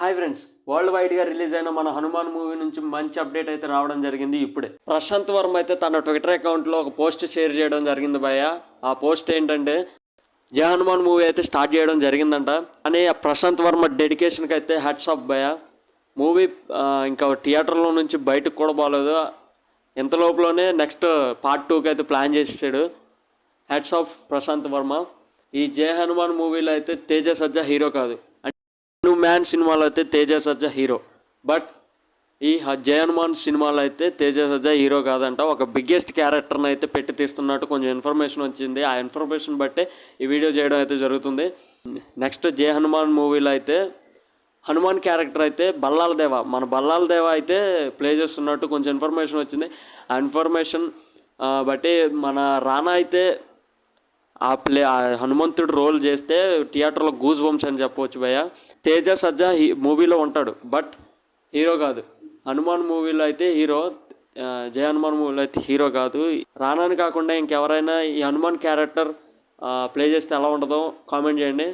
Hi friends, world వైడ్గా release అయిన మన హనుమాన్ మూవీ నుంచి మంచి అప్డేట్ అయితే రావడం జరిగింది ఇప్పుడే. ప్రశాంత్ వర్మ అయితే తన ట్విట్టర్ అకౌంట్లో ఒక పోస్ట్ షేర్ చేయడం జరిగింది భయ్య. ఆ పోస్ట్ ఏంటంటే, జై హనుమాన్ మూవీ అయితే స్టార్ట్ చేయడం జరిగిందంట అని. ప్రశాంత్ వర్మ డెడికేషన్కి అయితే హ్యాట్స్ ఆఫ్ భయ్య. మూవీ ఇంకా థియేటర్లో నుంచి బయటకు కూడా బాగలేదు. ఎంత లోపలనే నెక్స్ట్ పార్ట్ 2కి అయితే ప్లాన్ చేసేసాడు. Hats off Prashanth Varma. ఈ జై హనుమాన్ మూవీలో అయితే తేజ సజ్జా హీరో కాదు. మ్యాన్ సినిమాలో అయితే తేజ సజ్జా హీరో. బట్ ఈ జై హనుమాన్ సినిమాలో అయితే తేజ సజ్జా హీరో కాదంట. ఒక బిగ్గెస్ట్ క్యారెక్టర్ని అయితే పెట్టి తీస్తున్నట్టు కొంచెం ఇన్ఫర్మేషన్ వచ్చింది. ఆ ఇన్ఫర్మేషన్ బట్టే ఈ వీడియో చేయడం అయితే జరుగుతుంది. నెక్స్ట్ జై హనుమాన్ మూవీలో అయితే హనుమాన్ క్యారెక్టర్ అయితే బల్లాల దేవ, మన బల్లాల దేవ అయితే ప్లే చేస్తున్నట్టు కొంచెం ఇన్ఫర్మేషన్ వచ్చింది. ఆ ఇన్ఫర్మేషన్ బట్టి మన రానా అయితే ఆ హనుమంతుడు రోల్ చేస్తే థియేటర్లో గూజ్ బంప్స్ అని చెప్పవచ్చు భయ్య. తేజ సజ్జా మూవీలో ఉంటాడు, బట్ హీరో కాదు. హనుమాన్ మూవీలో అయితే హీరో, జై హనుమాన్ మూవీలో అయితే హీరో కాదు. రానాని కాకుండా ఇంకెవరైనా ఈ హనుమాన్ క్యారెక్టర్ ప్లే చేస్తే ఎలా ఉంటుందో కామెంట్ చేయండి.